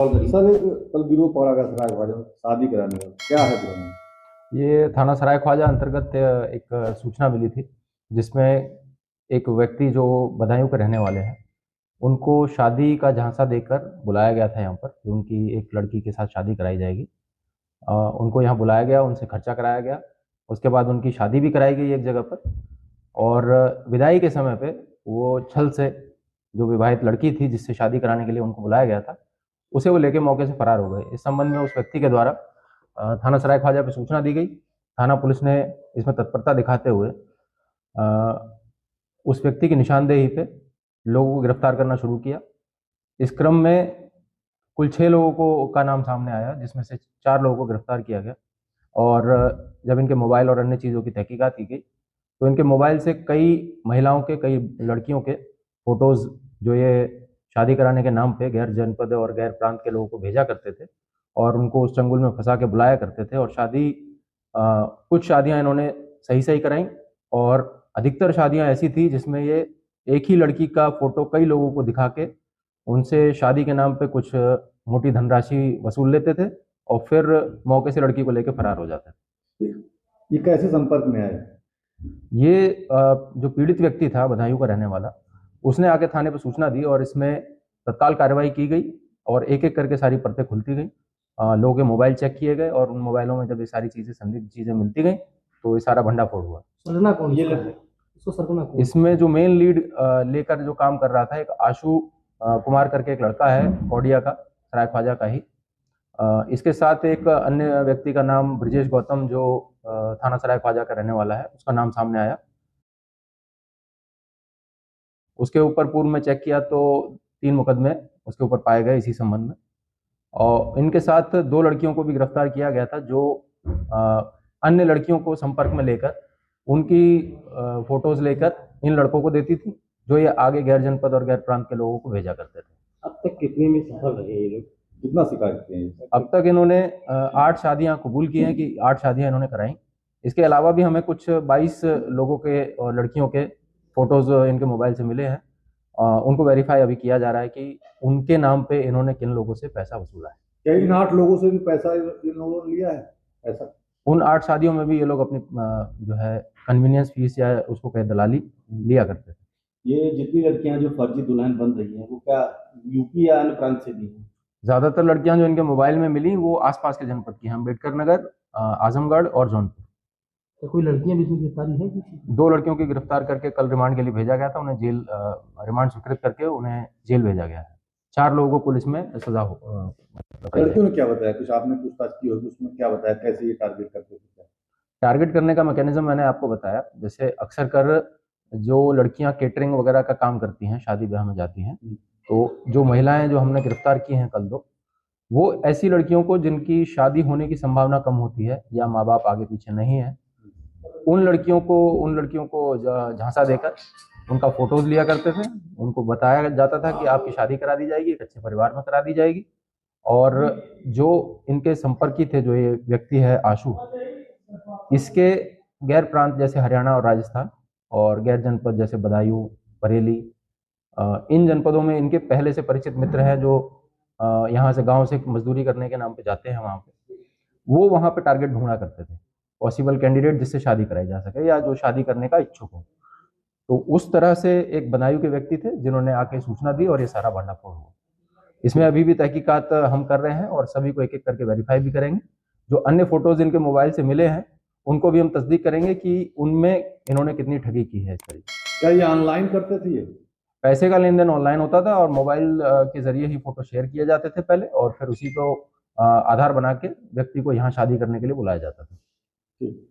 Sir एक कल गिरोह पकड़ा गया सरायख्वाजा में शादी कराने का, क्या है पूरा मामला? ये थाना सराय ख्वाजा अंतर्गत एक सूचना मिली थी, जिसमें एक व्यक्ति जो बदायूं के रहने वाले हैं, उनको शादी का झांसा देकर बुलाया गया था यहाँ पर कि उनकी एक लड़की के साथ शादी कराई जाएगी। उनको यहाँ बुलाया गया, उनसे खर्चा कराया गया, उसके बाद उनकी शादी भी कराई गई एक जगह पर। और विदाई के समय पे वो छल से जो विवाहित लड़की थी जिससे शादी कराने के लिए उनको बुलाया गया था, उसे वो लेके मौके से फरार हो गए। इस संबंध में उस व्यक्ति के द्वारा थाना सराय ख्वाजा पे सूचना दी गई। थाना पुलिस ने इसमें तत्परता दिखाते हुए उस व्यक्ति की निशानदेही पे लोगों को गिरफ्तार करना शुरू किया। इस क्रम में कुल 6 लोगों को का नाम सामने आया, जिसमें से 4 लोगों को गिरफ्तार किया गया। और जब इनके मोबाइल और अन्य चीज़ों की तहकीकात की गई तो इनके मोबाइल से कई महिलाओं के, कई लड़कियों के फोटोज़ जो ये शादी कराने के नाम पे गैर जनपद और गैर प्रांत के लोगों को भेजा करते थे और उनको उस चंगुल में फंसा के बुलाया करते थे। और कुछ शादियां इन्होंने सही सही कराई और अधिकतर शादियां ऐसी थी जिसमें ये एक ही लड़की का फोटो कई लोगों को दिखा के उनसे शादी के नाम पे कुछ मोटी धनराशि वसूल लेते थे और फिर मौके से लड़की को लेकर फरार हो जाते थे। ये कैसे संपर्क में आए? ये जो पीड़ित व्यक्ति था बदायूं का रहने वाला, उसने आके थाने पर सूचना दी और इसमें तत्काल कार्रवाई की गई और एक एक करके सारी परतें खुलती गई। लोगों के मोबाइल चेक किए गए और उन मोबाइलों में जब ये सारी चीज़ें, संदिग्ध चीज़ें मिलती गई तो ये सारा भंडाफोड़ हुआ। सरना कौन ये इसको सरना कौन? इसमें जो मेन लीड लेकर जो काम कर रहा था, एक आशु कुमार करके एक लड़का है कोडिया का, सराय ख्वाजा का ही। इसके साथ एक अन्य व्यक्ति का नाम ब्रजेश गौतम, जो थाना सराय ख्वाजा का रहने वाला है, उसका नाम सामने आया। उसके ऊपर पूर्व में चेक किया तो 3 मुकदमे उसके ऊपर पाए गए इसी संबंध में। और इनके साथ 2 लड़कियों को भी गिरफ्तार किया गया था जो अन्य लड़कियों को संपर्क में लेकर उनकी फोटोज लेकर इन लड़कों को देती थी, जो ये आगे गैर जनपद और गैर प्रांत के लोगों को भेजा करते थे। अब तक कितने में सफल रहे ये लोग? कितना शिकार किए हैं? अब तक इन्होंने 8 शादियां कबूल की हैं कि 8 शादियां इन्होंने कराई। इसके अलावा भी हमें कुछ 22 लोगों के और लड़कियों के फोटोज इनके मोबाइल से मिले हैं। उनको वेरीफाई अभी किया जा रहा है कि उनके नाम पे इन्होंने किन लोगों से पैसा वसूला है। क्या इन 8 लोगों से भी पैसा इन लोगों ने लिया है? ऐसा उन 8 शादियों में भी ये लोग अपनी जो है कन्वीनियंस फीस या उसको कहे दलाली लिया करते थे। ये जितनी लड़कियां जो फर्जी दुल्हन बन रही हैं वो क्या यूपी या अन्य प्रांत से भी हैं? ज्यादातर लड़कियां जो इनके मोबाइल में मिली वो आसपास के जनपद की हैं, अम्बेडकर नगर, आजमगढ़ और जौनपुर। तो कोई लड़कियां भी इसमें गिरफ्तारी है किसी? 2 लड़कियों की गिरफ्तार करके कल रिमांड के लिए भेजा गया था। उन्हें जेल रिमांड स्वीकृत करके उन्हें जेल भेजा गया है। 4 लोगों को पुलिस में सजा बताई है। लड़कियों ने क्या बताया? कुछ आपने पूछताछ की होगी, उसमें क्या बताया, कैसे ये टारगेट करते थे? टारगेट करने का मैकेनिज्म मैंने आपको बताया। जैसे अक्सर कर जो लड़कियां केटरिंग वगैरह का काम करती हैं, शादी ब्याह में जाती हैं, तो जो महिलाएं जो हमने गिरफ्तार की हैं कल 2, वो ऐसी लड़कियों को जिनकी शादी होने की संभावना कम होती है या माँ बाप आगे पीछे नहीं है, उन लड़कियों को झांसा देकर उनका फोटोज लिया करते थे। उनको बताया जाता था कि आपकी शादी करा दी जाएगी, एक अच्छे परिवार में करा दी जाएगी। और जो इनके संपर्की थे, जो ये व्यक्ति है आशु, इसके गैर प्रांत जैसे हरियाणा और राजस्थान और गैर जनपद जैसे बदायूं, बरेली, इन जनपदों में इनके पहले से परिचित मित्र हैं जो यहाँ से गांव से मजदूरी करने के नाम पे जाते हैं वहाँ पे। वो वहाँ पे टारगेट ढूंढा करते थे, पॉसिबल कैंडिडेट जिससे शादी कराई जा सके या जो शादी करने का इच्छुक हो। तो उस तरह से एक बदायूं के व्यक्ति थे जिन्होंने आके सूचना दी और ये सारा भंडाफोड़ हुआ। इसमें अभी भी तहकीकात हम कर रहे हैं और सभी को एक एक करके वेरीफाई भी करेंगे। जो अन्य फोटोज इनके मोबाइल से मिले हैं उनको भी हम तस्दीक करेंगे कि उनमें इन्होंने कितनी ठगी की है। इस तरीके क्या ये ऑनलाइन करते थे? ये पैसे का लेन देन ऑनलाइन होता था और मोबाइल के जरिए ही फोटो शेयर किए जाते थे पहले, और फिर उसी को आधार बना के व्यक्ति को यहाँ शादी करने के लिए बुलाया जाता था। ठीक।